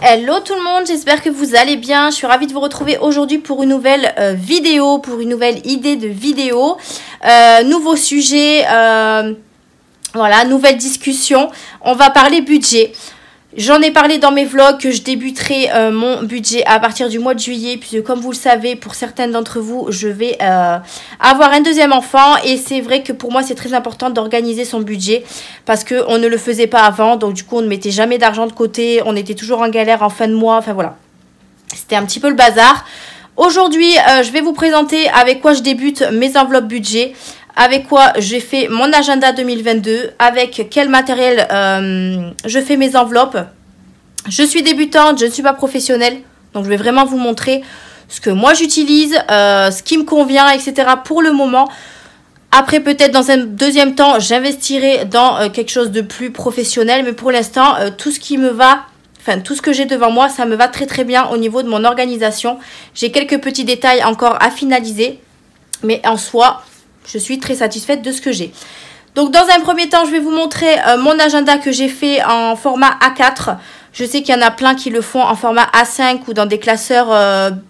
Hello tout le monde, j'espère que vous allez bien. Je suis ravie de vous retrouver aujourd'hui pour une nouvelle vidéo, pour une nouvelle idée de vidéo. Nouveau sujet, voilà, nouvelle discussion. On va parler budget. J'en ai parlé dans mes vlogs que je débuterai mon budget à partir du mois de juillet. Puisque comme vous le savez, pour certaines d'entre vous, je vais avoir un deuxième enfant. Et c'est vrai que pour moi, c'est très important d'organiser son budget. Parce qu'on ne le faisait pas avant. Donc du coup, on ne mettait jamais d'argent de côté. On était toujours en galère en fin de mois. Enfin voilà. C'était un petit peu le bazar. Aujourd'hui, je vais vous présenter avec quoi je débute mes enveloppes budget. Avec quoi j'ai fait mon agenda 2022, avec quel matériel je fais mes enveloppes. Je suis débutante, je ne suis pas professionnelle, donc je vais vraiment vous montrer ce que moi j'utilise, ce qui me convient, etc. pour le moment. Après, peut-être dans un deuxième temps, j'investirai dans quelque chose de plus professionnel, mais pour l'instant, tout ce qui me va, enfin tout ce que j'ai devant moi, ça me va très très bien au niveau de mon organisation. J'ai quelques petits détails encore à finaliser, mais en soi, je suis très satisfaite de ce que j'ai. Donc dans un premier temps, je vais vous montrer mon agenda que j'ai fait en format A4. Je sais qu'il y en a plein qui le font en format A5 ou dans des classeurs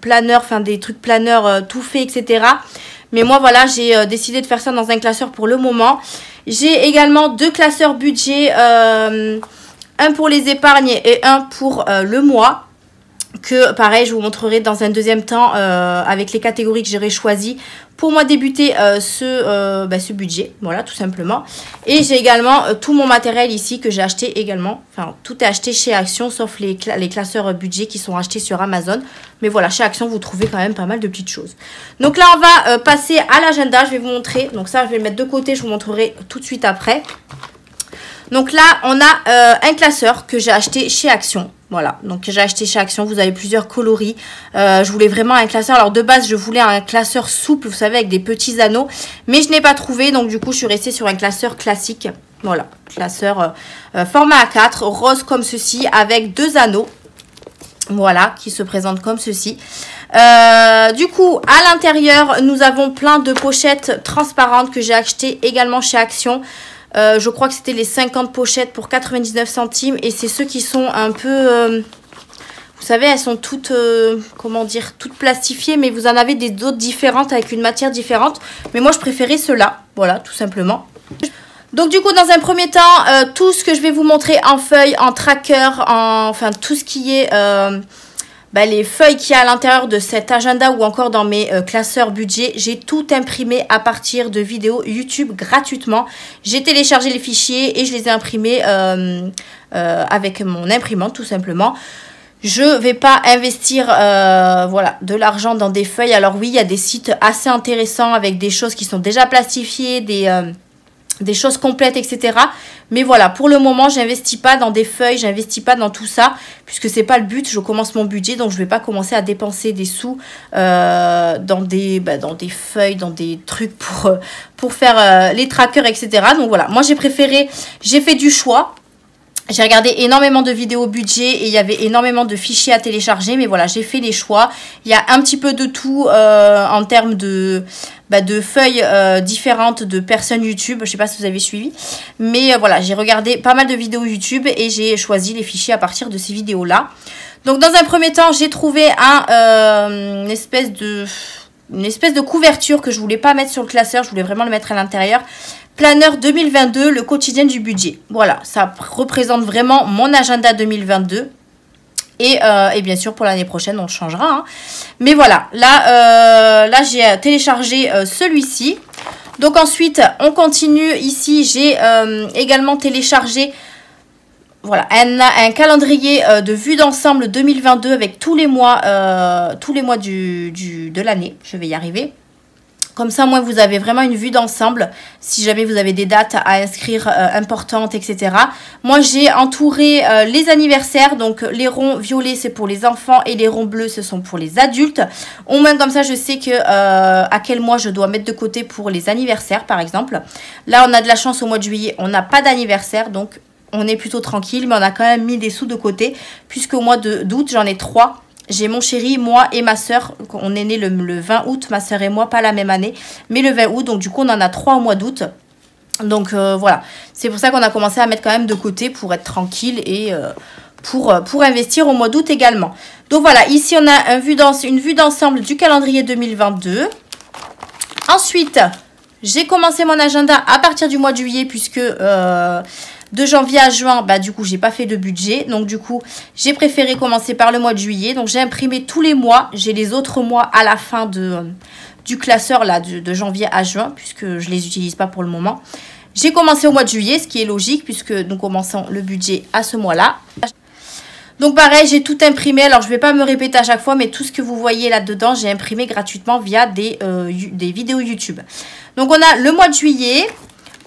planeurs, enfin des trucs planeurs tout faits, etc. Mais moi voilà, j'ai décidé de faire ça dans un classeur pour le moment. J'ai également deux classeurs budget, un pour les épargnes et un pour le mois. Que pareil, je vous montrerai dans un deuxième temps avec les catégories que j'aurai choisies pour moi débuter ce budget, voilà, tout simplement. Et j'ai également tout mon matériel ici que j'ai acheté également, enfin tout est acheté chez Action sauf les classeurs budget qui sont achetés sur Amazon. Mais voilà, chez Action vous trouvez quand même pas mal de petites choses. Donc là on va passer à l'agenda, je vais vous montrer, donc ça je vais le mettre de côté, je vous montrerai tout de suite après. Donc là, on a un classeur que j'ai acheté chez Action. Voilà, donc j'ai acheté chez Action. Vous avez plusieurs coloris. Je voulais vraiment un classeur. Alors de base, je voulais un classeur souple, vous savez, avec des petits anneaux. Mais je n'ai pas trouvé, donc du coup, je suis restée sur un classeur classique. Voilà, classeur format A4, rose comme ceci, avec deux anneaux. Voilà, qui se présentent comme ceci. Du coup, à l'intérieur, nous avons plein de pochettes transparentes que j'ai achetées également chez Action. Je crois que c'était les 50 pochettes pour 99 centimes. Et c'est ceux qui sont un peu... vous savez, elles sont toutes, comment dire, toutes plastifiées. Mais vous en avez d'autres différentes avec une matière différente. Mais moi, je préférais ceux-là. Voilà, tout simplement. Donc du coup, dans un premier temps, tout ce que je vais vous montrer en feuille, en tracker, enfin tout ce qui est... les feuilles qu'il y a à l'intérieur de cet agenda ou encore dans mes classeurs budget, j'ai tout imprimé à partir de vidéos YouTube gratuitement. J'ai téléchargé les fichiers et je les ai imprimés avec mon imprimante tout simplement. Je ne vais pas investir voilà, de l'argent dans des feuilles. Alors oui, il y a des sites assez intéressants avec des choses qui sont déjà plastifiées, des choses complètes, etc. Mais voilà, pour le moment, j'investis pas dans des feuilles, j'investis pas dans tout ça, puisque c'est pas le but. Je commence mon budget, donc je vais pas commencer à dépenser des sous dans des feuilles, dans des trucs pour faire les trackers, etc. Donc voilà, moi j'ai préféré, j'ai fait du choix. J'ai regardé énormément de vidéos budget et il y avait énormément de fichiers à télécharger. Mais voilà, j'ai fait les choix. Il y a un petit peu de tout en termes de feuilles différentes de personnes YouTube. Je sais pas si vous avez suivi. Mais voilà, j'ai regardé pas mal de vidéos YouTube et j'ai choisi les fichiers à partir de ces vidéos-là. Donc dans un premier temps, j'ai trouvé une espèce de couverture que je voulais pas mettre sur le classeur. Je voulais vraiment le mettre à l'intérieur. Planeur 2022, le quotidien du budget. Voilà, ça représente vraiment mon agenda 2022. Et bien sûr, pour l'année prochaine, on le changera. Hein. Mais voilà, là j'ai téléchargé celui-ci. Donc ensuite, on continue. Ici, j'ai également téléchargé voilà, un calendrier de vue d'ensemble 2022 avec tous les mois de l'année. Je vais y arriver. Comme ça, moi, vous avez vraiment une vue d'ensemble si jamais vous avez des dates à inscrire importantes, etc. Moi, j'ai entouré les anniversaires. Donc, les ronds violets, c'est pour les enfants et les ronds bleus, ce sont pour les adultes. Au moins, comme ça, je sais que à quel mois je dois mettre de côté pour les anniversaires, par exemple. Là, on a de la chance au mois de juillet. On n'a pas d'anniversaire, donc on est plutôt tranquille. Mais on a quand même mis des sous de côté puisqu'au mois d'août, j'en ai 3. J'ai mon chéri, moi et ma soeur. On est né le 20 août, ma soeur et moi, pas la même année, mais le 20 août. Donc du coup, on en a 3 au mois d'août. Donc voilà, c'est pour ça qu'on a commencé à mettre quand même de côté pour être tranquille et pour investir au mois d'août également. Donc voilà, ici on a une vue d'ensemble du calendrier 2022. Ensuite, j'ai commencé mon agenda à partir du mois de juillet puisque de janvier à juin, bah du coup, j'ai pas fait de budget. Donc du coup, j'ai préféré commencer par le mois de juillet. Donc j'ai imprimé tous les mois. J'ai les autres mois à la fin du classeur là de janvier à juin puisque je les utilise pas pour le moment. J'ai commencé au mois de juillet, ce qui est logique puisque nous commençons le budget à ce mois-là. Donc pareil, j'ai tout imprimé. Alors je vais pas me répéter à chaque fois, mais tout ce que vous voyez là-dedans, j'ai imprimé gratuitement via des vidéos YouTube. Donc on a le mois de juillet.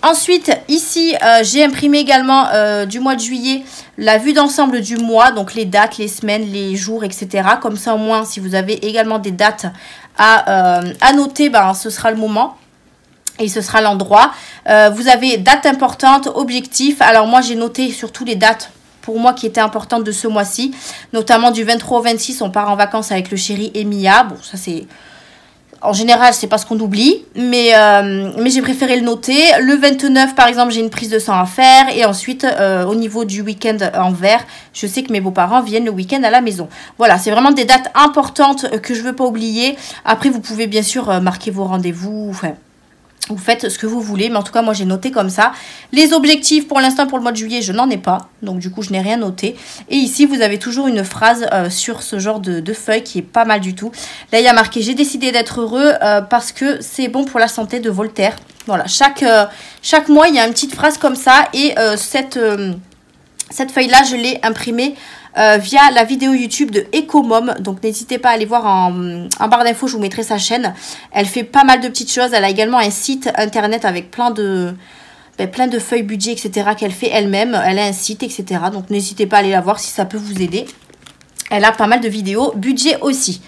Ensuite, ici, j'ai imprimé également du mois de juillet la vue d'ensemble du mois. Donc les dates, les semaines, les jours, etc. Comme ça au moins, si vous avez également des dates à noter, ben, ce sera le moment. Et ce sera l'endroit. Vous avez dates importantes, objectifs. Alors moi, j'ai noté surtout les dates pour moi qui étaient importantes de ce mois-ci. Notamment du 23 au 26, on part en vacances avec le chéri et Mia. Bon, ça c'est... En général, c'est pas ce qu'on oublie. Mais j'ai préféré le noter. Le 29, par exemple, j'ai une prise de sang à faire. Et ensuite, au niveau du week-end en vert, je sais que mes beaux-parents viennent le week-end à la maison. Voilà, c'est vraiment des dates importantes que je veux pas oublier. Après, vous pouvez bien sûr marquer vos rendez-vous. Enfin... Vous faites ce que vous voulez, mais en tout cas, moi, j'ai noté comme ça. Les objectifs, pour l'instant, pour le mois de juillet, je n'en ai pas. Donc, du coup, je n'ai rien noté. Et ici, vous avez toujours une phrase sur ce genre de feuille qui est pas mal du tout. Là, il y a marqué « J'ai décidé d'être heureux parce que c'est bon pour la santé » de Voltaire. Voilà, chaque mois, il y a une petite phrase comme ça. Et cette feuille-là, je l'ai imprimée via la vidéo YouTube de Ecomom. Donc n'hésitez pas à aller voir en barre d'infos, je vous mettrai sa chaîne. Elle fait pas mal de petites choses. Elle a également un site internet avec plein de feuilles budget, etc. qu'elle fait elle-même. Elle a un site, etc. Donc n'hésitez pas à aller la voir si ça peut vous aider. Elle a pas mal de vidéos budget aussi.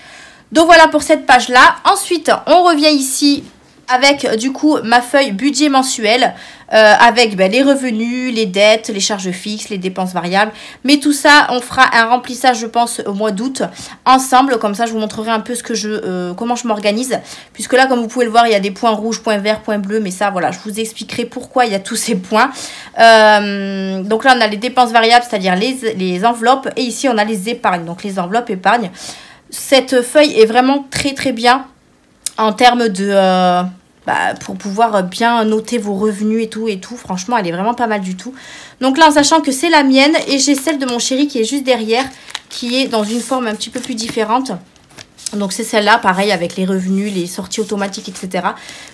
Donc voilà pour cette page-là. Ensuite, on revient ici avec du coup ma feuille budget mensuel avec les revenus, les dettes, les charges fixes, les dépenses variables. Mais tout ça, on fera un remplissage, je pense, au mois d'août ensemble. Comme ça, je vous montrerai un peu comment je m'organise. Puisque là, comme vous pouvez le voir, il y a des points rouges, points verts, points bleus. Mais ça, voilà, je vous expliquerai pourquoi il y a tous ces points. Donc là, on a les dépenses variables, c'est-à-dire les enveloppes. Et ici, on a les épargnes. Donc les enveloppes épargnes. Cette feuille est vraiment très très bien en termes de... pour pouvoir bien noter vos revenus et tout, franchement elle est vraiment pas mal du tout. Donc là en sachant que c'est la mienne et j'ai celle de mon chéri qui est juste derrière, qui est dans une forme un petit peu plus différente. Donc c'est celle-là, pareil avec les revenus, les sorties automatiques, etc.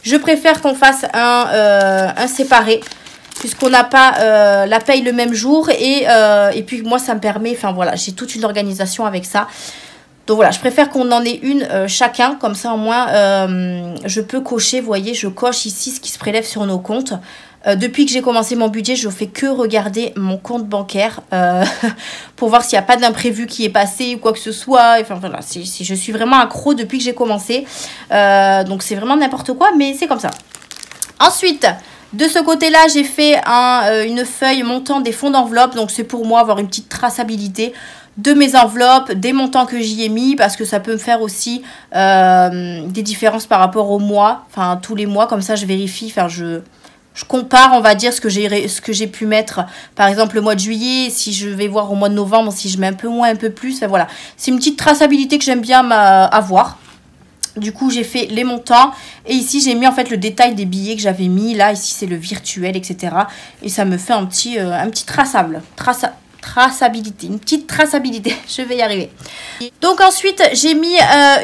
Je préfère qu'on fasse un séparé, puisqu'on n'a pas la paye le même jour et puis moi ça me permet, enfin voilà, j'ai toute une organisation avec ça. Donc voilà, je préfère qu'on en ait une chacun, comme ça au moins je peux cocher, vous voyez, je coche ici ce qui se prélève sur nos comptes. Depuis que j'ai commencé mon budget, je ne fais que regarder mon compte bancaire pour voir s'il n'y a pas d'imprévu qui est passé ou quoi que ce soit. Enfin voilà, je suis vraiment accro depuis que j'ai commencé. Donc c'est vraiment n'importe quoi, mais c'est comme ça. Ensuite... De ce côté-là, j'ai fait une feuille montant des fonds d'enveloppe. Donc, c'est pour moi avoir une petite traçabilité de mes enveloppes, des montants que j'y ai mis. Parce que ça peut me faire aussi des différences par rapport au mois. Enfin, tous les mois, comme ça, je vérifie. Enfin, je compare, on va dire, ce que j'ai pu mettre. Par exemple, le mois de juillet, si je vais voir au mois de novembre, si je mets un peu moins, un peu plus. Enfin, voilà. C'est une petite traçabilité que j'aime bien avoir. Du coup, j'ai fait les montants et ici, j'ai mis en fait le détail des billets que j'avais mis. Là, ici, c'est le virtuel, etc. Et ça me fait un petit traçabilité, une petite traçabilité. Je vais y arriver. Donc ensuite, j'ai mis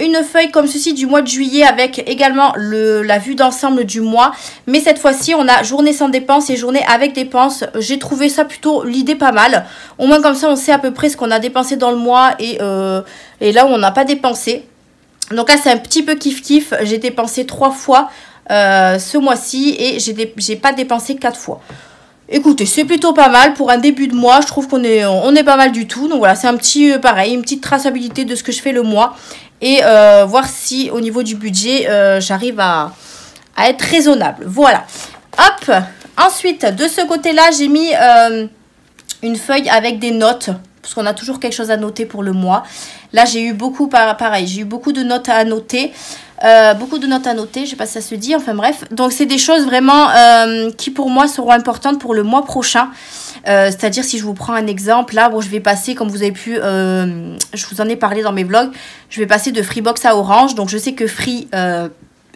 une feuille comme ceci du mois de juillet avec également la vue d'ensemble du mois. Mais cette fois-ci, on a journée sans dépenses et journée avec dépenses. J'ai trouvé ça plutôt l'idée pas mal. Au moins comme ça, on sait à peu près ce qu'on a dépensé dans le mois et là où on n'a pas dépensé. Donc là, c'est un petit peu kiff-kiff. J'ai dépensé 3 fois ce mois-ci et j'ai pas dépensé 4 fois. Écoutez, c'est plutôt pas mal pour un début de mois. Je trouve qu'on est pas mal du tout. Donc voilà, c'est un petit, pareil, une petite traçabilité de ce que je fais le mois. Et voir si au niveau du budget, j'arrive à être raisonnable. Voilà. Hop. Ensuite, de ce côté-là, j'ai mis une feuille avec des notes. parce qu'on a toujours quelque chose à noter pour le mois. Là, j'ai eu beaucoup, pareil, j'ai eu beaucoup de notes à noter. Je sais pas si ça se dit, enfin bref. Donc, c'est des choses vraiment qui, pour moi, seront importantes pour le mois prochain. C'est-à-dire, si je vous prends un exemple, là, bon, je vais passer, comme vous avez pu, je vous en ai parlé dans mes vlogs, je vais passer de Freebox à Orange. Donc, je sais que Free...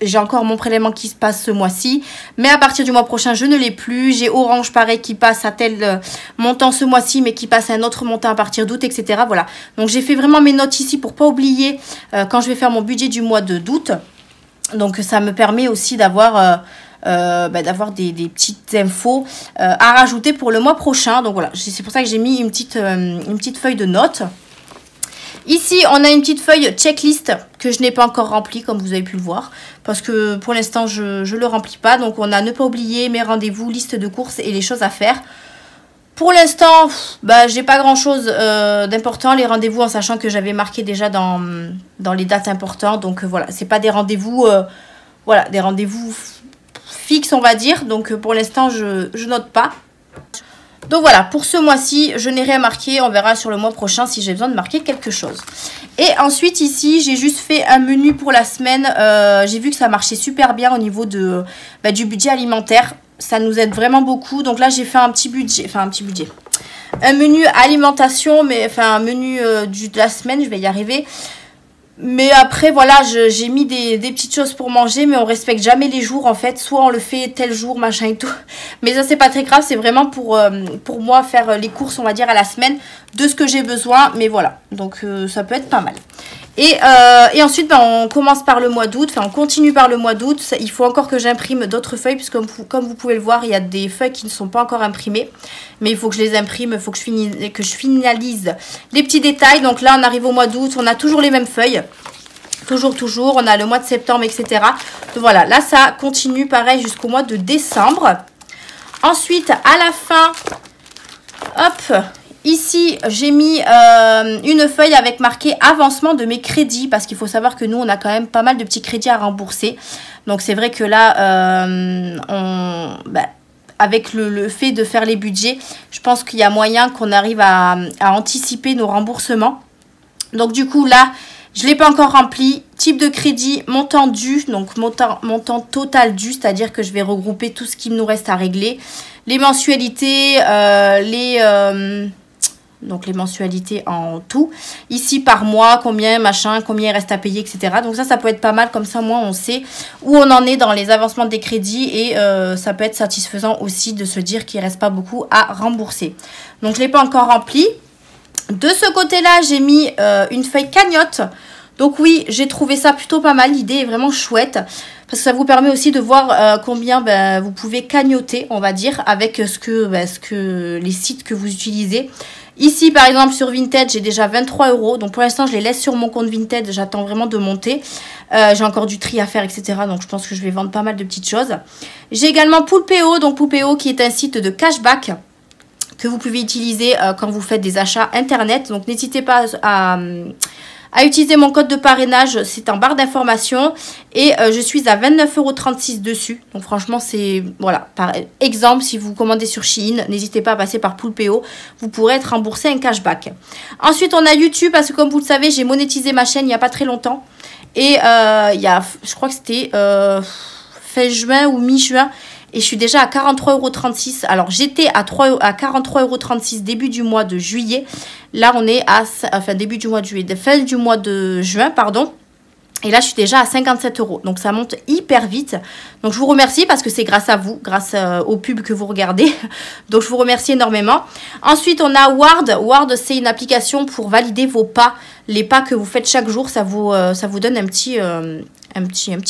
j'ai encore mon prélèvement qui se passe ce mois-ci. Mais à partir du mois prochain, je ne l'ai plus. J'ai Orange, pareil, qui passe à tel montant ce mois-ci, mais qui passe à un autre montant à partir d'août, etc. Voilà. Donc, j'ai fait vraiment mes notes ici pour pas oublier quand je vais faire mon budget du mois d'août. Donc, ça me permet aussi d'avoir des petites infos à rajouter pour le mois prochain. Donc, voilà. C'est pour ça que j'ai mis une petite feuille de notes. Ici, on a une petite feuille checklist que je n'ai pas encore remplie, comme vous avez pu le voir. Parce que pour l'instant, je ne le remplis pas. Donc, on a ne pas oublier mes rendez-vous, liste de courses et les choses à faire. Pour l'instant, j'ai pas grand-chose d'important. Les rendez-vous, en sachant que j'avais marqué déjà dans les dates importantes. Donc, voilà, c'est pas des rendez-vous des rendez-vous fixes, on va dire. Donc, pour l'instant, je note pas. Donc voilà, pour ce mois-ci, je n'ai rien marqué. On verra sur le mois prochain si j'ai besoin de marquer quelque chose. Et ensuite, ici, j'ai juste fait un menu pour la semaine. J'ai vu que ça marchait super bien au niveau du budget alimentaire. Ça nous aide vraiment beaucoup. Donc là, j'ai fait un budget. Un menu alimentation, un menu de la semaine, je vais y arriver. Mais après, voilà, j'ai mis des petites choses pour manger, mais on respecte jamais les jours, en fait. Soit on le fait tel jour, machin et tout. Mais ça, c'est pas très grave. C'est vraiment pour moi faire les courses, on va dire, à la semaine de ce que j'ai besoin. Mais voilà, donc ça peut être pas mal. Et ensuite, on commence par le mois d'août. Enfin, on continue par le mois d'août. Il faut encore que j'imprime d'autres feuilles, puisque comme vous pouvez le voir, il y a des feuilles qui ne sont pas encore imprimées. Mais il faut que je les imprime, il faut que je finalise les petits détails. Donc là, on arrive au mois d'août. On a toujours les mêmes feuilles. Toujours. On a le mois de septembre, etc. Donc voilà, là, ça continue pareil jusqu'au mois de décembre. Ensuite, à la fin, hop... Ici, j'ai mis une feuille avec marqué avancement de mes crédits parce qu'il faut savoir que nous, on a quand même pas mal de petits crédits à rembourser. Donc, c'est vrai que là, avec le fait de faire les budgets, je pense qu'il y a moyen qu'on arrive à anticiper nos remboursements. Donc, du coup, là, je ne l'ai pas encore rempli. Type de crédit, montant dû, donc montant total dû, c'est-à-dire que je vais regrouper tout ce qu'il nous reste à régler. Les mensualités, donc les mensualités en tout. Ici par mois, combien il reste à payer, etc. Donc ça peut être pas mal. Comme ça, moi, on sait où on en est dans les avancements des crédits. Et ça peut être satisfaisant aussi de se dire qu'il ne reste pas beaucoup à rembourser. Donc je ne l'ai pas encore rempli. De ce côté-là, j'ai mis une feuille cagnotte. Donc oui, j'ai trouvé ça plutôt pas mal. L'idée est vraiment chouette. Parce que ça vous permet aussi de voir combien vous pouvez cagnotter, on va dire, avec les sites que vous utilisez. Ici, par exemple, sur Vinted, j'ai déjà 23 €. Donc, pour l'instant, je les laisse sur mon compte Vinted. J'attends vraiment de monter. J'ai encore du tri à faire, etc. Donc, je pense que je vais vendre pas mal de petites choses. J'ai également Poolpeo. Donc, Poolpeo qui est un site de cashback que vous pouvez utiliser quand vous faites des achats Internet. Donc, n'hésitez pas à utiliser mon code de parrainage, c'est en barre d'information et je suis à 29,36 € dessus. Donc franchement, c'est, voilà, par exemple, si vous commandez sur Shein, n'hésitez pas à passer par Poolpeo, vous pourrez être remboursé un cashback. Ensuite, on a YouTube, parce que comme vous le savez, j'ai monétisé ma chaîne il n'y a pas très longtemps. Et je crois que c'était fin juin ou mi-juin. Et je suis déjà à 43,36 €. Alors, j'étais à 43,36 € début du mois de juillet. Là, on est début du mois de juillet, fin du mois de juin, pardon. Et là, je suis déjà à 57 €. Donc, ça monte hyper vite. Donc, je vous remercie parce que c'est grâce à vous, grâce aux pubs que vous regardez. Donc, je vous remercie énormément. Ensuite, on a Ward. Ward, c'est une application pour valider vos pas. Les pas que vous faites chaque jour, ça vous donne un petit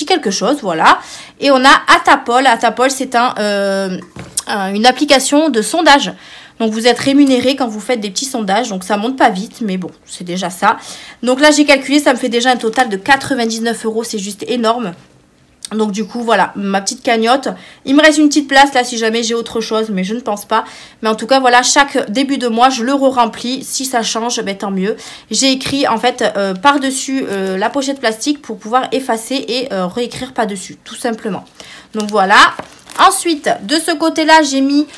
quelque chose, voilà. Et on a Atapol. Atapol, c'est une application de sondage. Donc, vous êtes rémunéré quand vous faites des petits sondages. Donc, ça monte pas vite, mais bon, c'est déjà ça. Donc, là, j'ai calculé, ça me fait déjà un total de 99 €. C'est juste énorme. Donc, du coup, voilà, ma petite cagnotte. Il me reste une petite place, là, si jamais j'ai autre chose, mais je ne pense pas. Mais en tout cas, voilà, chaque début de mois, je le re-remplis. Si ça change, ben, tant mieux. J'ai écrit, en fait, par-dessus la pochette plastique pour pouvoir effacer et réécrire par-dessus, tout simplement. Donc, voilà. Ensuite, de ce côté-là, j'ai mis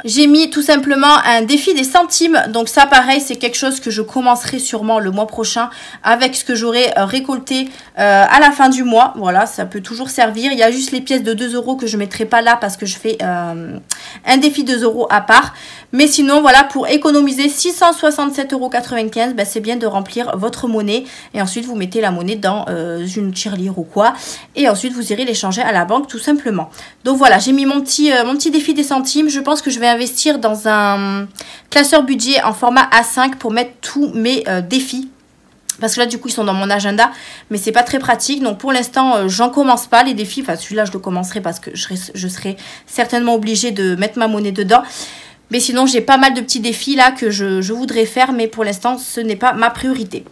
J'ai mis tout simplement un défi des centimes. Donc ça pareil, c'est quelque chose que je commencerai sûrement le mois prochain avec ce que j'aurai récolté à la fin du mois. Voilà, ça peut toujours servir. Il y a juste les pièces de 2 € que je ne mettrai pas là parce que je fais un défi 2 € à part. Mais sinon, voilà, pour économiser 667,95 €, ben, c'est bien de remplir votre monnaie. Et ensuite, vous mettez la monnaie dans une tirelire ou quoi. Et ensuite, vous irez l'échanger à la banque tout simplement. Donc voilà, j'ai mis mon petit défi des centimes. Je pense que je vais investir dans un classeur budget en format A5 pour mettre tous mes défis. Parce que là, du coup, ils sont dans mon agenda. Mais c'est pas très pratique. Donc, pour l'instant, j'en commence pas les défis. Enfin, celui-là, je le commencerai parce que je serai certainement obligée de mettre ma monnaie dedans. Mais sinon, j'ai pas mal de petits défis là que je voudrais faire. Mais pour l'instant, ce n'est pas ma priorité.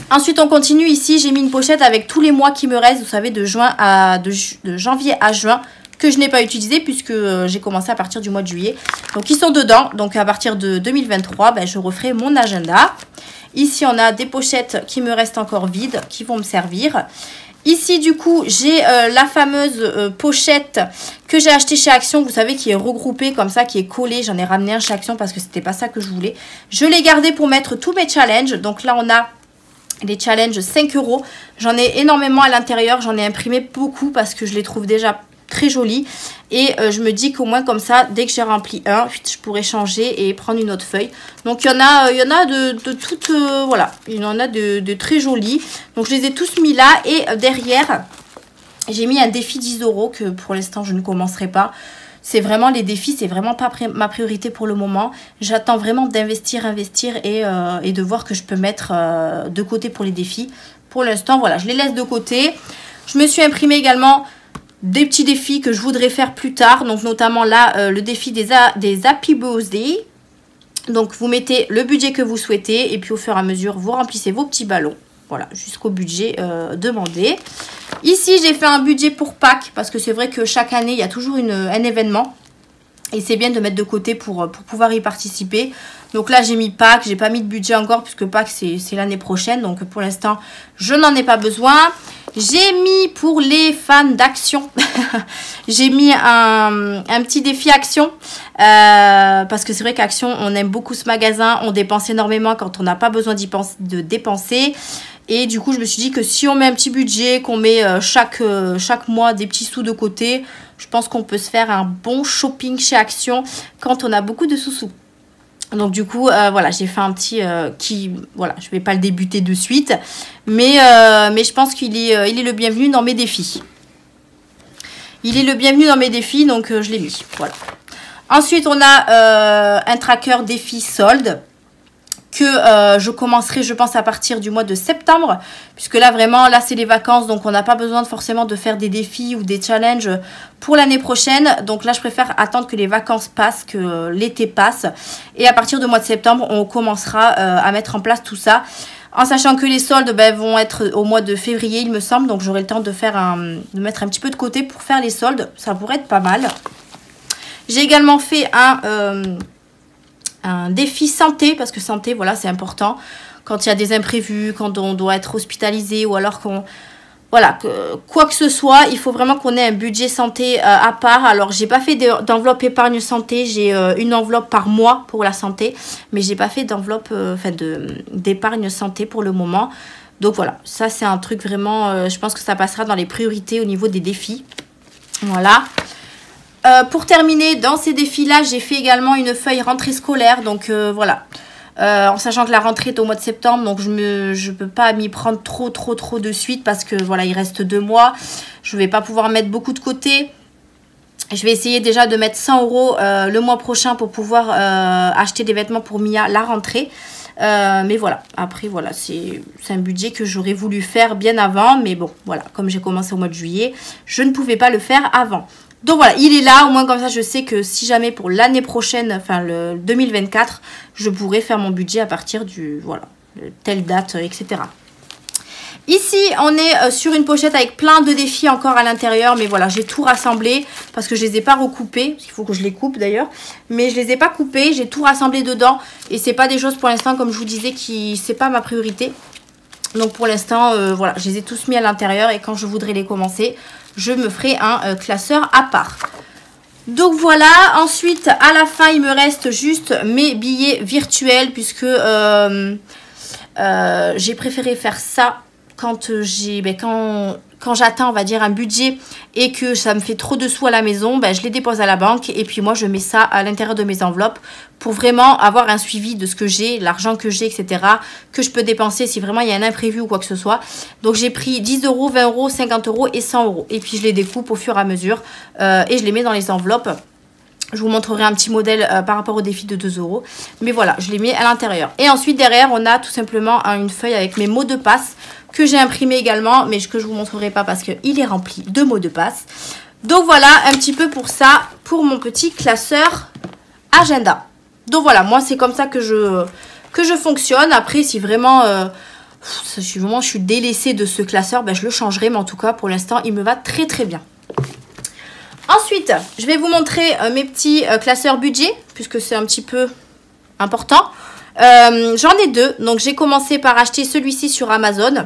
Ensuite, on continue ici. J'ai mis une pochette avec tous les mois qui me restent. Vous savez, de janvier à juin. Que je n'ai pas utilisé puisque j'ai commencé à partir du mois de juillet. Donc, ils sont dedans. Donc, à partir de 2023, ben, je referai mon agenda. Ici, on a des pochettes qui me restent encore vides, qui vont me servir. Ici, du coup, j'ai la fameuse pochette que j'ai achetée chez Action. Vous savez, qui est regroupée comme ça, qui est collée. J'en ai ramené un chez Action parce que c'était pas ça que je voulais. Je l'ai gardé pour mettre tous mes challenges. Donc là, on a les challenges 5 €. J'en ai énormément à l'intérieur. J'en ai imprimé beaucoup parce que je les trouve déjà très joli et je me dis qu'au moins comme ça, dès que j'ai rempli un, je pourrais changer et prendre une autre feuille. Donc il y en a de toutes, voilà, il y en a de très jolis. Donc je les ai tous mis là et derrière, j'ai mis un défi 10 € que pour l'instant je ne commencerai pas. C'est vraiment les défis, c'est vraiment pas ma priorité pour le moment. J'attends vraiment d'investir et de voir que je peux mettre de côté pour les défis. Pour l'instant, voilà, je les laisse de côté. Je me suis imprimé également des petits défis que je voudrais faire plus tard. Donc notamment là, le défi des Happy Birthday. Donc vous mettez le budget que vous souhaitez. Et puis au fur et à mesure, vous remplissez vos petits ballons. Voilà, jusqu'au budget demandé. Ici, j'ai fait un budget pour Pâques. Parce que c'est vrai que chaque année, il y a toujours un événement. Et c'est bien de mettre de côté pour pouvoir y participer. Donc là, j'ai mis Pâques. J'ai pas mis de budget encore puisque Pâques, c'est l'année prochaine. Donc pour l'instant, je n'en ai pas besoin. J'ai mis pour les fans d'Action, j'ai mis un petit défi Action. Parce que c'est vrai qu'Action, on aime beaucoup ce magasin. On dépense énormément quand on n'a pas besoin de dépenser. Et du coup, je me suis dit que si on met un petit budget, qu'on met chaque mois des petits sous de côté, je pense qu'on peut se faire un bon shopping chez Action quand on a beaucoup de sous-sous. Donc du coup, voilà, j'ai fait un petit voilà, je vais pas le débuter de suite. Mais je pense qu'il est le bienvenu dans mes défis. Il est le bienvenu dans mes défis, donc je l'ai mis. Voilà. Ensuite, on a un tracker défi solde. Que je commencerai, je pense, à partir du mois de septembre. Puisque là, vraiment, là, c'est les vacances. Donc, on n'a pas besoin forcément de faire des défis ou des challenges pour l'année prochaine. Donc là, je préfère attendre que les vacances passent, que l'été passe. Et à partir du mois de septembre, on commencera à mettre en place tout ça. En sachant que les soldes vont être au mois de février, il me semble. Donc, j'aurai le temps de mettre un petit peu de côté pour faire les soldes. Ça pourrait être pas mal. J'ai également fait un défi santé, parce que santé, voilà, c'est important. Quand il y a des imprévus, quand on doit être hospitalisé ou alors voilà, quoi que ce soit, il faut vraiment qu'on ait un budget santé à part. Alors, j'ai pas fait d'enveloppe épargne santé, j'ai une enveloppe par mois pour la santé, mais j'ai pas fait d'enveloppe, d'épargne santé pour le moment. Donc voilà, ça c'est un truc vraiment, je pense que ça passera dans les priorités au niveau des défis. Voilà. Pour terminer, dans ces défis-là, j'ai fait également une feuille rentrée scolaire. Donc voilà, en sachant que la rentrée est au mois de septembre. Donc je peux pas m'y prendre trop de suite. Parce que voilà, il reste 2 mois. Je vais pas pouvoir mettre beaucoup de côté. Je vais essayer déjà de mettre 100 € le mois prochain pour pouvoir acheter des vêtements pour Mia la rentrée. Mais voilà, après voilà, c'est un budget que j'aurais voulu faire bien avant. Mais bon, voilà, comme j'ai commencé au mois de juillet, je ne pouvais pas le faire avant. Donc voilà, il est là, au moins comme ça je sais que si jamais pour l'année prochaine, enfin le 2024, je pourrais faire mon budget à partir voilà, de telle date, etc. Ici, on est sur une pochette avec plein de défis encore à l'intérieur. Mais voilà, j'ai tout rassemblé parce que je les ai pas recoupés. Parce qu'il faut que je les coupe d'ailleurs. Mais je les ai pas coupés, j'ai tout rassemblé dedans. Et c'est pas des choses pour l'instant, comme je vous disais, c'est pas ma priorité. Donc pour l'instant, voilà, je les ai tous mis à l'intérieur. Et quand je voudrais les commencer, je me ferai un classeur à part. Donc voilà, ensuite à la fin il me reste juste mes billets virtuels puisque j'ai préféré faire ça quand quand j'atteins, on va dire, un budget et que ça me fait trop de sous à la maison, je les dépose à la banque et puis moi je mets ça à l'intérieur de mes enveloppes pour vraiment avoir un suivi de ce que j'ai, l'argent que j'ai, etc. que je peux dépenser si vraiment il y a un imprévu ou quoi que ce soit. Donc j'ai pris 10 euros, 20 euros, 50 euros et 100 euros et puis je les découpe au fur et à mesure et je les mets dans les enveloppes. Je vous montrerai un petit modèle par rapport au défi de 2 euros. Mais voilà, je l'ai mis à l'intérieur. Et ensuite, derrière, on a tout simplement une feuille avec mes mots de passe que j'ai imprimé également, mais que je ne vous montrerai pas parce qu'il est rempli de mots de passe. Donc voilà, un petit peu pour ça, pour mon petit classeur agenda. Donc voilà, moi, c'est comme ça que je fonctionne. Après, si vraiment... je suis délaissée de ce classeur, je le changerai. Mais en tout cas, pour l'instant, il me va très très bien. Ensuite, je vais vous montrer mes petits classeurs budget, puisque c'est un petit peu important. J'en ai deux. Donc, j'ai commencé par acheter celui-ci sur Amazon.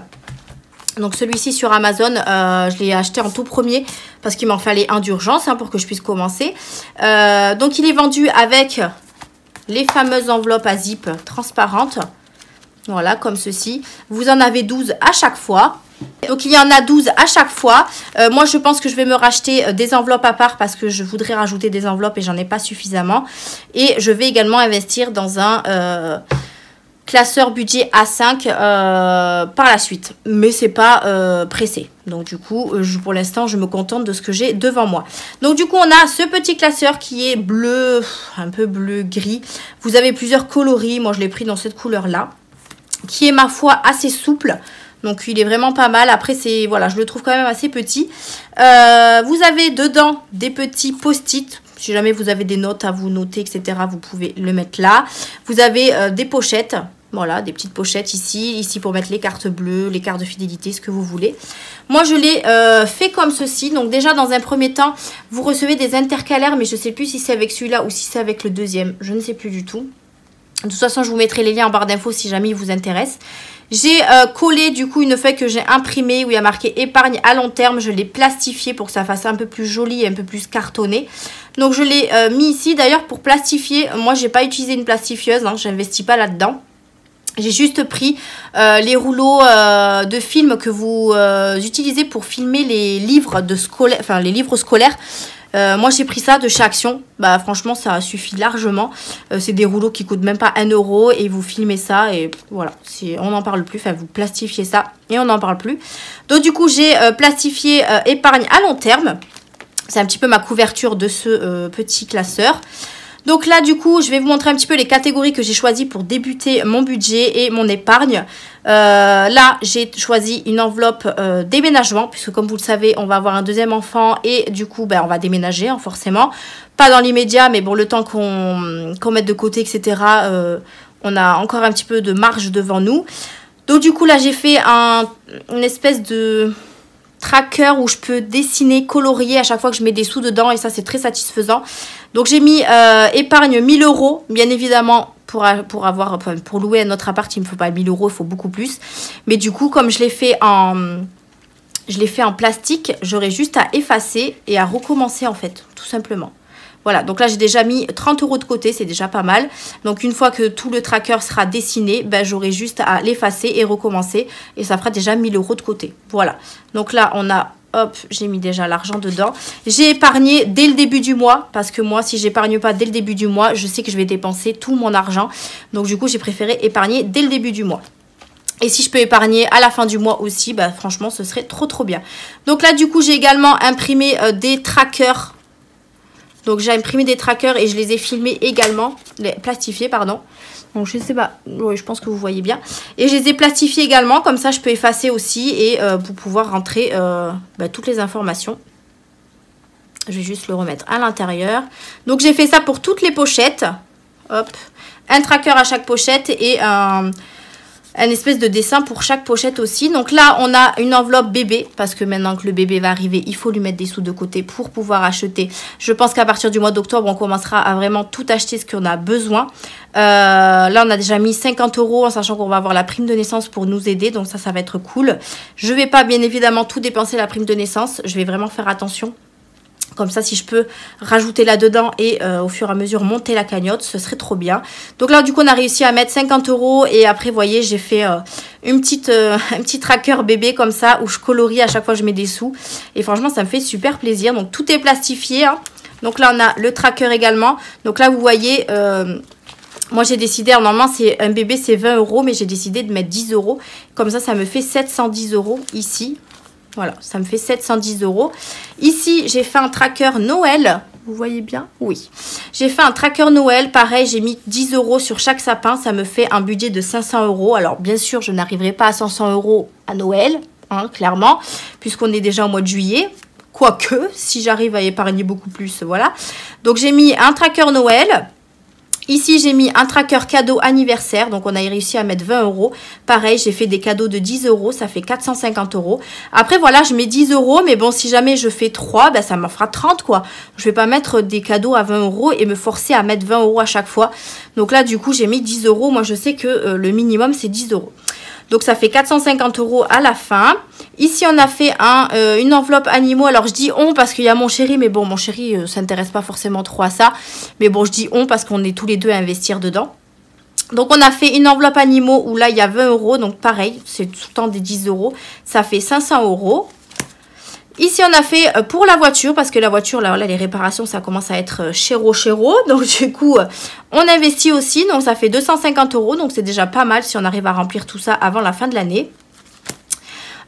Donc, celui-ci sur Amazon, je l'ai acheté en tout premier parce qu'il m'en fallait un d'urgence pour que je puisse commencer. Donc, il est vendu avec les fameuses enveloppes à zip transparentes. Voilà, comme ceci. Vous en avez 12 à chaque fois. Donc il y en a 12 à chaque fois. Moi je pense que je vais me racheter des enveloppes à part parce que je voudrais rajouter des enveloppes et j'en ai pas suffisamment. Et je vais également investir dans un classeur budget A5 par la suite. Mais c'est pas pressé. Donc du coup pour l'instant je me contente de ce que j'ai devant moi. Donc du coup on a ce petit classeur qui est bleu, un peu bleu gris. Vous avez plusieurs coloris. Moi je l'ai pris dans cette couleur là. Qui est ma foi assez souple. Donc il est vraiment pas mal. Après voilà, je le trouve quand même assez petit. Vous avez dedans des petits post-it. Si jamais vous avez des notes à vous noter, etc. Vous pouvez le mettre là. Vous avez des pochettes. Voilà, des petites pochettes ici. Ici pour mettre les cartes bleues, les cartes de fidélité, ce que vous voulez. Moi je l'ai fait comme ceci. Donc déjà dans un premier temps, vous recevez des intercalaires. Mais je ne sais plus si c'est avec celui-là ou si c'est avec le deuxième. Je ne sais plus du tout. De toute façon, je vous mettrai les liens en barre d'infos si jamais ils vous intéressent. J'ai collé du coup une feuille que j'ai imprimée où il y a marqué épargne à long terme. Je l'ai plastifiée pour que ça fasse un peu plus joli et un peu plus cartonné. Donc je l'ai mis ici. D'ailleurs pour plastifier, moi j'ai pas utilisé une plastifieuse, j'investis pas là-dedans. J'ai juste pris les rouleaux de film que vous utilisez pour filmer les livres les livres scolaires. Moi j'ai pris ça de chez Action. Franchement ça suffit largement. C'est des rouleaux qui coûtent même pas 1 euro et vous filmez ça et voilà, on n'en parle plus. Enfin vous plastifiez ça et on n'en parle plus. Donc du coup j'ai plastifié épargne à long terme. C'est un petit peu ma couverture de ce petit classeur. Donc là du coup je vais vous montrer un petit peu les catégories que j'ai choisies pour débuter mon budget et mon épargne. Là j'ai choisi une enveloppe déménagement puisque comme vous le savez on va avoir un deuxième enfant et du coup on va déménager forcément. Pas dans l'immédiat mais bon le temps qu'on mette de côté etc. On a encore un petit peu de marge devant nous. Donc du coup là j'ai fait une espèce de tracker où je peux dessiner, colorier à chaque fois que je mets des sous dedans et ça c'est très satisfaisant. Donc j'ai mis épargne 1000 euros, bien évidemment pour louer un autre appart il ne me faut pas 1000 euros, il faut beaucoup plus. Mais du coup comme je l'ai fait en plastique, j'aurai juste à effacer et à recommencer en fait, tout simplement. Voilà, donc là j'ai déjà mis 30 euros de côté, c'est déjà pas mal. Donc une fois que tout le tracker sera dessiné, j'aurai juste à l'effacer et recommencer. Et ça fera déjà 1000 euros de côté. Voilà, donc là on a, hop, j'ai mis déjà l'argent dedans. J'ai épargné dès le début du mois, parce que moi si j'épargne pas dès le début du mois, je sais que je vais dépenser tout mon argent. Donc du coup j'ai préféré épargner dès le début du mois. Et si je peux épargner à la fin du mois aussi, franchement ce serait trop bien. Donc là du coup j'ai également imprimé des trackers. Donc j'ai imprimé des trackers et je les ai filmés également, plastifiés pardon. Donc je sais pas, oui, je pense que vous voyez bien. Et je les ai plastifiés également, comme ça je peux effacer aussi et pour pouvoir rentrer toutes les informations. Je vais juste le remettre à l'intérieur. Donc j'ai fait ça pour toutes les pochettes. Hop, un tracker à chaque pochette et un espèce de dessin pour chaque pochette aussi. Donc là, on a une enveloppe bébé, parce que maintenant que le bébé va arriver, il faut lui mettre des sous de côté pour pouvoir acheter. Je pense qu'à partir du mois d'octobre, on commencera à vraiment tout acheter ce qu'on a besoin. Là, on a déjà mis 50 euros, en sachant qu'on va avoir la prime de naissance pour nous aider. Donc ça va être cool. Je ne vais pas, bien évidemment, tout dépenser la prime de naissance. Je vais vraiment faire attention. Comme ça, si je peux rajouter là-dedans et au fur et à mesure monter la cagnotte, ce serait trop bien. Donc là, du coup, on a réussi à mettre 50 €. Et après, vous voyez, j'ai fait un petit tracker bébé comme ça, où je colorie à chaque fois que je mets des sous. Et franchement, ça me fait super plaisir. Donc tout est plastifié, hein. Donc là, on a le tracker également. Donc là, vous voyez... moi, j'ai décidé, normalement, c'est un bébé, c'est 20 €, mais j'ai décidé de mettre 10 €. Comme ça me fait 710 € ici. Voilà, ça me fait 710 €. Ici, j'ai fait un tracker Noël. Vous voyez bien? Oui. J'ai fait un tracker Noël. Pareil, j'ai mis 10 € sur chaque sapin. Ça me fait un budget de 500 €. Alors, bien sûr, je n'arriverai pas à 500 € à Noël, hein, clairement, puisqu'on est déjà au mois de juillet. Quoique, si j'arrive à épargner beaucoup plus, voilà. Donc, j'ai mis un tracker Noël. Ici, j'ai mis un tracker cadeau anniversaire. Donc, on a réussi à mettre 20 €. Pareil, j'ai fait des cadeaux de 10 €. Ça fait 450 €. Après, voilà, je mets 10 €. Mais bon, si jamais je fais 3, ben, ça m'en fera 30, quoi. Je vais pas mettre des cadeaux à 20 € et me forcer à mettre 20 € à chaque fois. Donc là, du coup, j'ai mis 10 €. Moi, je sais que le minimum, c'est 10 €. Donc, ça fait 450 € à la fin. Ici, on a fait une enveloppe animaux. Alors, je dis on parce qu'il y a mon chéri. Mais bon, mon chéri s'intéresse pas forcément trop à ça. Mais bon, je dis on parce qu'on est tous les deux à investir dedans. Donc, on a fait une enveloppe animaux où là, il y a 20 €. Donc, pareil, c'est tout le temps des 10 €. Ça fait 500 €. Ici, on a fait pour la voiture, parce que la voiture, là, les réparations, ça commence à être chéro. Donc, du coup, on investit aussi. Donc, ça fait 250 €. Donc, c'est déjà pas mal si on arrive à remplir tout ça avant la fin de l'année.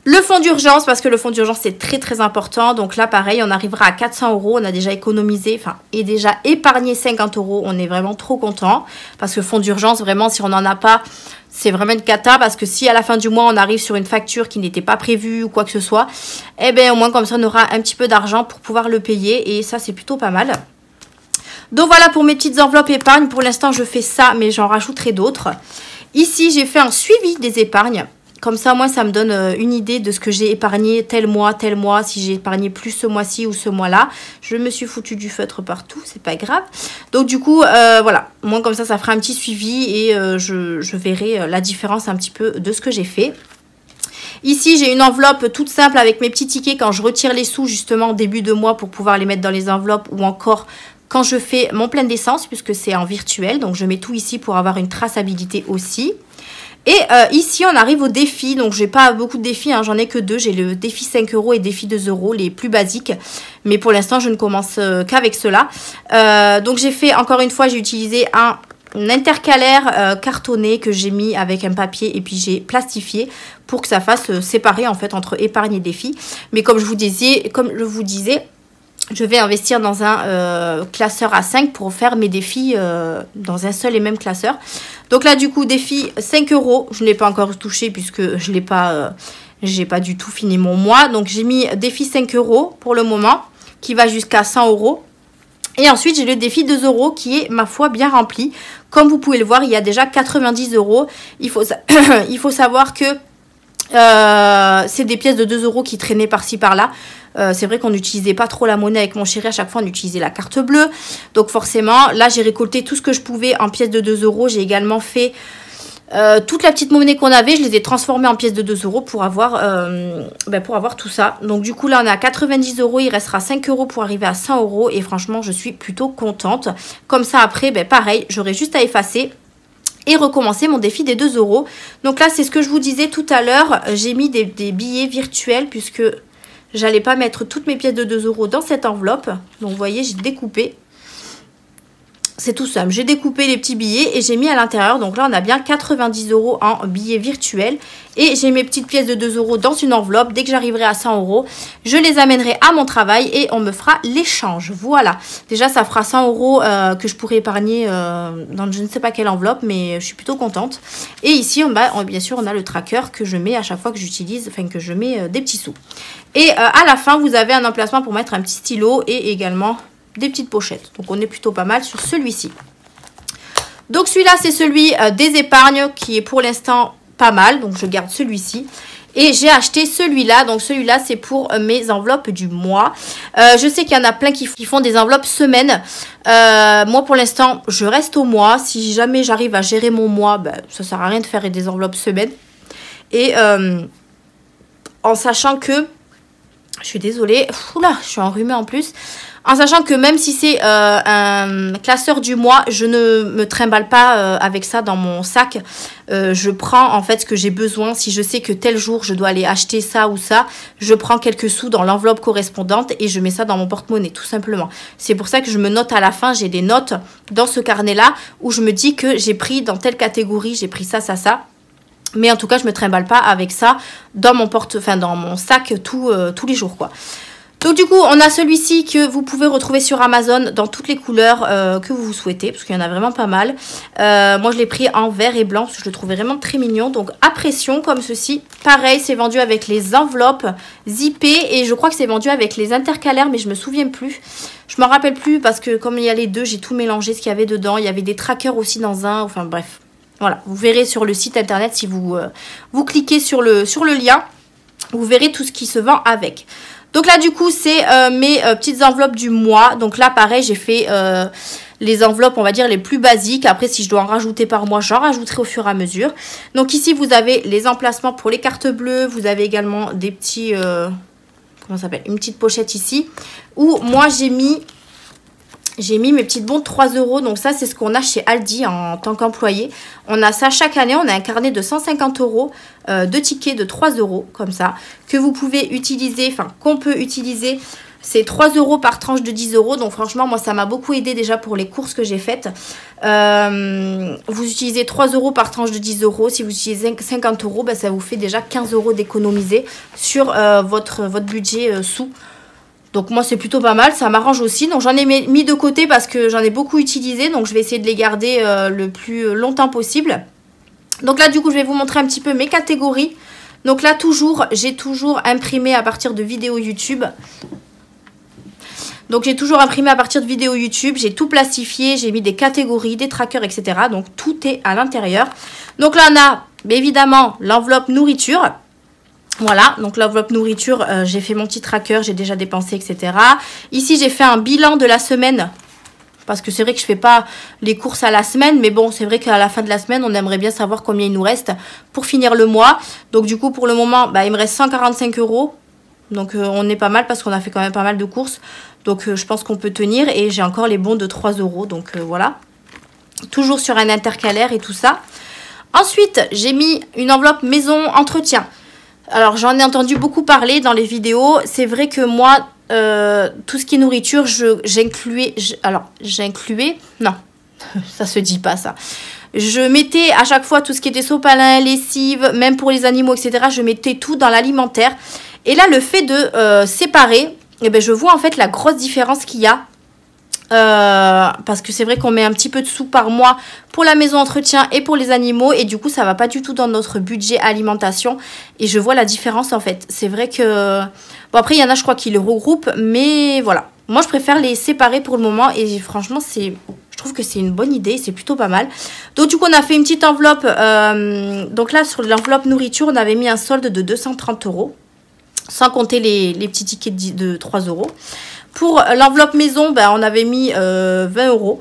Le fonds d'urgence, parce que le fonds d'urgence, c'est très, très important. Donc là, pareil, on arrivera à 400 €. On a déjà économisé, enfin, et déjà épargné 50 €. On est vraiment trop content. Parce que fonds d'urgence, vraiment, si on n'en a pas... C'est vraiment une cata parce que si à la fin du mois, on arrive sur une facture qui n'était pas prévue ou quoi que ce soit, eh bien, au moins, comme ça, on aura un petit peu d'argent pour pouvoir le payer. Et ça, c'est plutôt pas mal. Donc, voilà pour mes petites enveloppes épargne. Pour l'instant, je fais ça, mais j'en rajouterai d'autres. Ici, j'ai fait un suivi des épargnes. Comme ça, moi, ça me donne une idée de ce que j'ai épargné tel mois, si j'ai épargné plus ce mois-ci ou ce mois-là. Je me suis foutu du feutre partout, c'est pas grave. Donc, du coup, voilà. Moi, comme ça fera un petit suivi et je verrai la différence un petit peu de ce que j'ai fait. Ici, j'ai une enveloppe toute simple avec mes petits tickets quand je retire les sous, justement, début de mois pour pouvoir les mettre dans les enveloppes ou encore... quand je fais mon plein d'essence, puisque c'est en virtuel. Donc, je mets tout ici pour avoir une traçabilité aussi. Et ici, on arrive au défi. Donc, j'ai pas beaucoup de défis, hein, j'en ai que 2. J'ai le défi 5 € et défi 2 €, les plus basiques. Mais pour l'instant, je ne commence qu'avec cela. Donc, j'ai fait, encore une fois, j'ai utilisé un intercalaire cartonné que j'ai mis avec un papier et puis j'ai plastifié pour que ça fasse séparer, en fait, entre épargne et défi. Mais comme je vous disais, je vais investir dans un classeur A5 pour faire mes défis dans un seul et même classeur. Donc là, du coup, défi 5 €. Je ne l'ai pas encore touché puisque je n'ai pas, j'ai pas du tout fini mon mois. Donc, j'ai mis défi 5 € pour le moment, qui va jusqu'à 100 €. Et ensuite, j'ai le défi 2 € qui est, ma foi, bien rempli. Comme vous pouvez le voir, il y a déjà 90 €. Il faut savoir que c'est des pièces de 2 € qui traînaient par-ci par-là. C'est vrai qu'on n'utilisait pas trop la monnaie avec mon chéri. À chaque fois, on utilisait la carte bleue. Donc forcément, là, j'ai récolté tout ce que je pouvais en pièces de 2 €. J'ai également fait toute la petite monnaie qu'on avait. Je les ai transformées en pièces de 2 € pour avoir tout ça. Donc du coup, là, on est à 90 €. Il restera 5 € pour arriver à 100 €. Et franchement, je suis plutôt contente. Comme ça, après, pareil, j'aurai juste à effacer et recommencer mon défi des 2 €. Donc là, c'est ce que je vous disais tout à l'heure. J'ai mis des billets virtuels puisque j'allais pas mettre toutes mes pièces de 2 € dans cette enveloppe. Donc, vous voyez, j'ai découpé. C'est tout simple. J'ai découpé les petits billets et j'ai mis à l'intérieur. Donc là, on a bien 90 € en billets virtuels. Et j'ai mes petites pièces de 2 € dans une enveloppe. Dès que j'arriverai à 100 €, je les amènerai à mon travail et on me fera l'échange. Voilà. Déjà, ça fera 100 € que je pourrai épargner dans je ne sais pas quelle enveloppe, mais je suis plutôt contente. Et ici, bien sûr, on a le tracker que je mets à chaque fois que j'utilise, enfin que je mets des petits sous. Et à la fin, vous avez un emplacement pour mettre un petit stylo et également des petites pochettes. Donc, on est plutôt pas mal sur celui-ci. Donc, celui-là, c'est celui des épargnes qui est pour l'instant pas mal. Donc, je garde celui-ci. Et j'ai acheté celui-là. Donc, celui-là, c'est pour mes enveloppes du mois. Je sais qu'il y en a plein qui font des enveloppes semaines. Moi, pour l'instant, je reste au mois. Si jamais j'arrive à gérer mon mois, ça sert à rien de faire des enveloppes semaines. Et en sachant que... Je suis désolée. Oula, je suis enrhumée en plus. En sachant que même si c'est un classeur du mois, je ne me trimballe pas avec ça dans mon sac. Je prends en fait ce que j'ai besoin. Si je sais que tel jour je dois aller acheter ça ou ça, je prends quelques sous dans l'enveloppe correspondante et je mets ça dans mon porte-monnaie tout simplement. C'est pour ça que je me note à la fin, j'ai des notes dans ce carnet-là où je me dis que j'ai pris dans telle catégorie, j'ai pris ça, ça, ça. Mais en tout cas, je me trimballe pas avec ça dans mon dans mon sac tous les jours quoi. Donc du coup, on a celui-ci que vous pouvez retrouver sur Amazon dans toutes les couleurs que vous souhaitez, parce qu'il y en a vraiment pas mal. Moi, je l'ai pris en vert et blanc, parce que je le trouvais vraiment très mignon. Donc à pression, comme ceci. Pareil, c'est vendu avec les enveloppes zippées, et je crois que c'est vendu avec les intercalaires, mais je me souviens plus. Je m'en rappelle plus, parce que comme il y a les deux, j'ai tout mélangé ce qu'il y avait dedans. Il y avait des trackers aussi dans un, enfin bref. Voilà, vous verrez sur le site internet, si vous, vous cliquez sur le lien, vous verrez tout ce qui se vend avec. Donc là, du coup, c'est mes petites enveloppes du mois. Donc là, pareil, j'ai fait les enveloppes, on va dire, les plus basiques. Après, si je dois en rajouter par mois, j'en rajouterai au fur et à mesure. Donc ici, vous avez les emplacements pour les cartes bleues. Vous avez également des petits... comment ça s'appelle? Une petite pochette ici. Où moi, j'ai mis mes petites bons de 3 €. Donc ça, c'est ce qu'on a chez Aldi en tant qu'employé. On a ça chaque année. On a un carnet de 150 € de tickets de 3 € comme ça. Que vous pouvez utiliser, enfin qu'on peut utiliser. C'est 3 € par tranche de 10 €. Donc franchement, moi, ça m'a beaucoup aidé déjà pour les courses que j'ai faites. Vous utilisez 3 € par tranche de 10 €. Si vous utilisez 50 €, ben, ça vous fait déjà 15 € d'économiser sur votre budget sous. Donc moi c'est plutôt pas mal, ça m'arrange aussi. Donc j'en ai mis de côté parce que j'en ai beaucoup utilisé. Donc je vais essayer de les garder le plus longtemps possible. Donc là du coup je vais vous montrer un petit peu mes catégories. Donc là j'ai toujours imprimé à partir de vidéos YouTube. Donc j'ai toujours imprimé à partir de vidéos YouTube. J'ai tout plastifié, j'ai mis des catégories, des trackers, etc. Donc tout est à l'intérieur. Donc là on a évidemment l'enveloppe nourriture. Voilà, donc l'enveloppe nourriture, j'ai fait mon petit tracker, j'ai déjà dépensé, etc. Ici, j'ai fait un bilan de la semaine. Parce que c'est vrai que je ne fais pas les courses à la semaine. Mais bon, c'est vrai qu'à la fin de la semaine, on aimerait bien savoir combien il nous reste pour finir le mois. Donc du coup, pour le moment, bah, il me reste 145 €. Donc on est pas mal parce qu'on a fait quand même pas mal de courses. Donc je pense qu'on peut tenir. Et j'ai encore les bons de 3 €. Donc voilà. Toujours sur un intercalaire et tout ça. Ensuite, j'ai mis une enveloppe maison entretien. Alors, j'en ai entendu beaucoup parler dans les vidéos. C'est vrai que moi, tout ce qui est nourriture, j'incluais... Non, ça se dit pas ça. Je mettais à chaque fois tout ce qui était sopalin, lessive, même pour les animaux, etc. Je mettais tout dans l'alimentaire. Et là, le fait de séparer, eh ben, je vois en fait la grosse différence qu'il y a. Parce que c'est vrai qu'on met un petit peu de sous par mois pour la maison entretien et pour les animaux, et du coup ça va pas du tout dans notre budget alimentation, et je vois la différence en fait. C'est vrai que bon, après il y en a je crois qui le regroupent, mais voilà, moi je préfère les séparer pour le moment, et franchement je trouve que c'est une bonne idée, c'est plutôt pas mal. Donc du coup on a fait une petite enveloppe, donc là sur l'enveloppe nourriture on avait mis un solde de 230 €, sans compter les petits tickets de 3 €. Pour l'enveloppe maison, ben, on avait mis 20 €.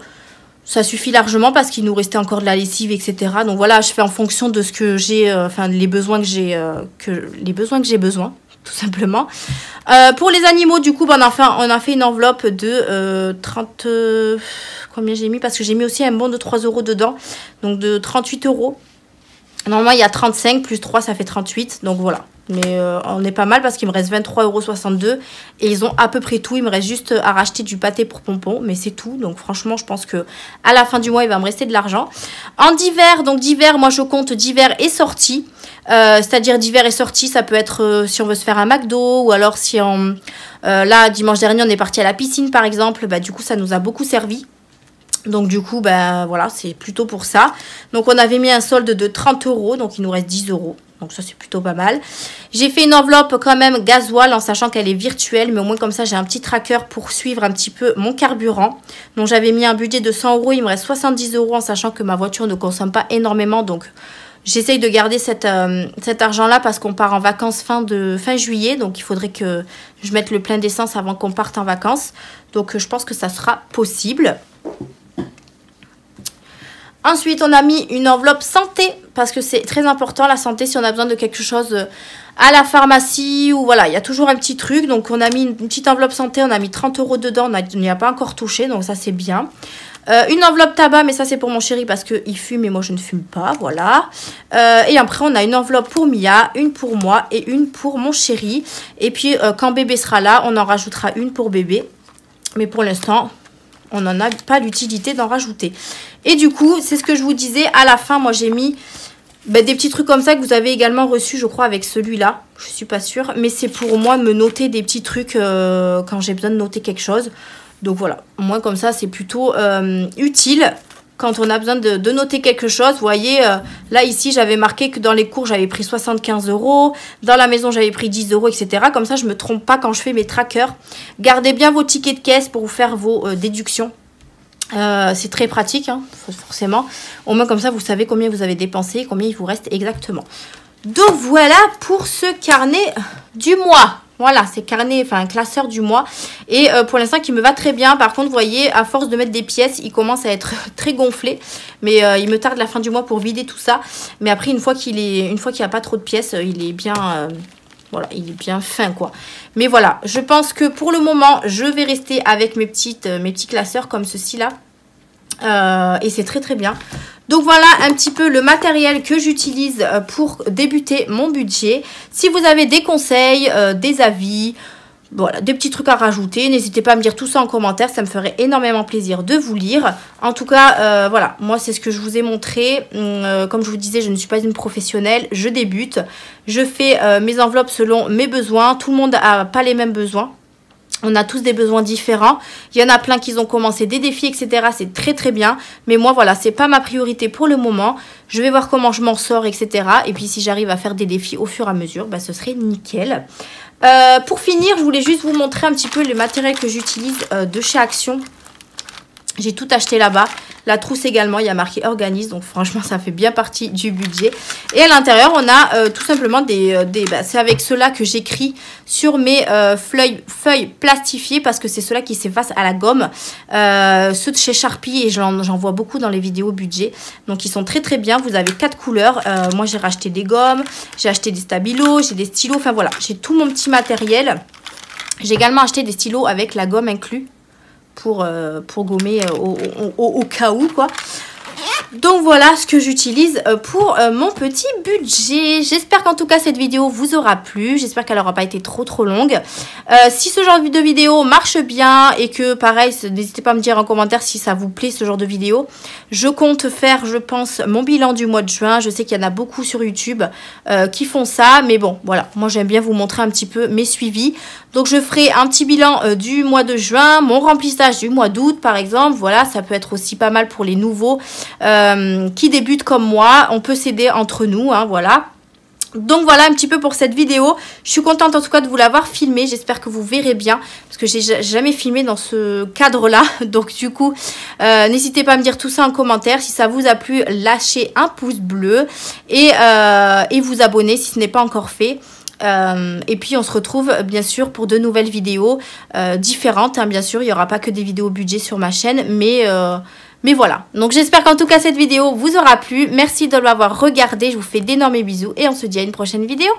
Ça suffit largement parce qu'il nous restait encore de la lessive, etc. Donc voilà, je fais en fonction de ce que j'ai, enfin les besoins que j'ai besoin, tout simplement. Pour les animaux, du coup, ben, on a fait une enveloppe de 30... combien j'ai mis? Parce que j'ai mis aussi un bon de 3 € dedans. Donc de 38 €. Normalement, il y a 35 plus 3, ça fait 38. Donc voilà. Mais on est pas mal parce qu'il me reste 23,62 € et ils ont à peu près tout. Il me reste juste à racheter du pâté pour pompon, mais c'est tout. Donc franchement, je pense que à la fin du mois, il va me rester de l'argent. En divers, donc divers, moi je compte divers et sorties. C'est-à-dire divers et sorties, ça peut être si on veut se faire un McDo, ou alors si on... là, dimanche dernier, on est parti à la piscine par exemple. Bah, du coup, ça nous a beaucoup servi. Donc du coup, ben voilà, c'est plutôt pour ça. Donc on avait mis un solde de 30 €, donc il nous reste 10 €. Donc ça c'est plutôt pas mal. J'ai fait une enveloppe quand même gasoil en sachant qu'elle est virtuelle, mais au moins comme ça j'ai un petit tracker pour suivre un petit peu mon carburant. Donc j'avais mis un budget de 100 €, il me reste 70 € en sachant que ma voiture ne consomme pas énormément. Donc j'essaye de garder cet argent-là parce qu'on part en vacances fin juillet. Donc il faudrait que je mette le plein d'essence avant qu'on parte en vacances. Donc je pense que ça sera possible. Ensuite, on a mis une enveloppe santé parce que c'est très important la santé si on a besoin de quelque chose à la pharmacie ou voilà, il y a toujours un petit truc. Donc, on a mis une petite enveloppe santé, on a mis 30 € dedans, on n'y a pas encore touché, donc ça c'est bien. Une enveloppe tabac, mais ça c'est pour mon chéri parce qu'il fume et moi je ne fume pas, voilà. Et après, on a une enveloppe pour Mia, une pour moi et une pour mon chéri. Et puis, quand bébé sera là, on en rajoutera une pour bébé. Mais pour l'instant, on n'en a pas l'utilité d'en rajouter. Et du coup, c'est ce que je vous disais. À la fin, moi, j'ai mis des petits trucs comme ça que vous avez également reçus, je crois, avec celui-là. Je suis pas sûre. Mais c'est pour moi me noter des petits trucs quand j'ai besoin de noter quelque chose. Donc voilà. Au moins, comme ça, c'est plutôt utile quand on a besoin de noter quelque chose. Vous voyez, là, ici, j'avais marqué que dans les cours, j'avais pris 75 €. Dans la maison, j'avais pris 10 €, etc. Comme ça, je ne me trompe pas quand je fais mes trackers. Gardez bien vos tickets de caisse pour vous faire vos déductions. C'est très pratique, hein, forcément. Au moins, comme ça, vous savez combien vous avez dépensé, combien il vous reste exactement. Donc, voilà pour ce carnet du mois. Voilà, c'est carnet, enfin, classeur du mois. Et pour l'instant, qui me va très bien. Par contre, vous voyez, à force de mettre des pièces, il commence à être très gonflé. Mais il me tarde la fin du mois pour vider tout ça. Mais après, une fois qu'il n'y a pas trop de pièces, il est bien... voilà, il est bien fin, quoi. Mais voilà, je pense que pour le moment, je vais rester avec mes petits classeurs comme ceci-là. Et c'est très, très bien. Donc voilà un petit peu le matériel que j'utilise pour débuter mon budget. Si vous avez des conseils, des avis, voilà, des petits trucs à rajouter, n'hésitez pas à me dire tout ça en commentaire, ça me ferait énormément plaisir de vous lire. En tout cas, voilà, moi c'est ce que je vous ai montré. Comme je vous disais, je ne suis pas une professionnelle, je débute. Je fais mes enveloppes selon mes besoins, tout le monde n'a pas les mêmes besoins. On a tous des besoins différents. Il y en a plein qui ont commencé des défis, etc. C'est très très bien. Mais moi, voilà, c'est pas ma priorité pour le moment. Je vais voir comment je m'en sors, etc. Et puis si j'arrive à faire des défis au fur et à mesure, ce serait nickel. Pour finir, je voulais juste vous montrer un petit peu les matériels que j'utilise de chez Action. J'ai tout acheté là-bas. La trousse également, il y a marqué Organise. Donc franchement, ça fait bien partie du budget. Et à l'intérieur, on a tout simplement c'est avec ceux-là que j'écris sur mes feuilles plastifiées. Parce que c'est ceux-là qui s'effacent à la gomme. Ceux de chez Sharpie. Et j'en vois beaucoup dans les vidéos budget. Donc ils sont très très bien. Vous avez 4 couleurs. Moi, j'ai racheté des gommes. J'ai acheté des stabilos. J'ai des stylos. Enfin voilà, j'ai tout mon petit matériel. J'ai également acheté des stylos avec la gomme inclus. Pour gommer au cas où, quoi. Donc voilà ce que j'utilise pour mon petit budget. J'espère qu'en tout cas cette vidéo vous aura plu. J'espère qu'elle n'aura pas été trop longue. Si ce genre de vidéo marche bien et que pareil, n'hésitez pas à me dire en commentaire si ça vous plaît ce genre de vidéo. Je compte faire, je pense, mon bilan du mois de juin. Je sais qu'il y en a beaucoup sur YouTube qui font ça. Mais bon, voilà, moi j'aime bien vous montrer un petit peu mes suivis. Donc je ferai un petit bilan du mois de juin, mon remplissage du mois d'août par exemple. Voilà, ça peut être aussi pas mal pour les nouveaux qui débutent comme moi. On peut s'aider entre nous, hein, voilà. Donc voilà un petit peu pour cette vidéo. Je suis contente en tout cas de vous l'avoir filmé. J'espère que vous verrez bien parce que j'ai jamais filmé dans ce cadre là. Donc du coup n'hésitez pas à me dire tout ça en commentaire. Si ça vous a plu, lâchez un pouce bleu et vous abonner si ce n'est pas encore fait. Et puis on se retrouve bien sûr pour de nouvelles vidéos différentes, hein, bien sûr il n'y aura pas que des vidéos budget sur ma chaîne, mais voilà. Donc j'espère qu'en tout cas cette vidéo vous aura plu. Merci de l'avoir regardé, je vous fais d'énormes bisous et on se dit à une prochaine vidéo.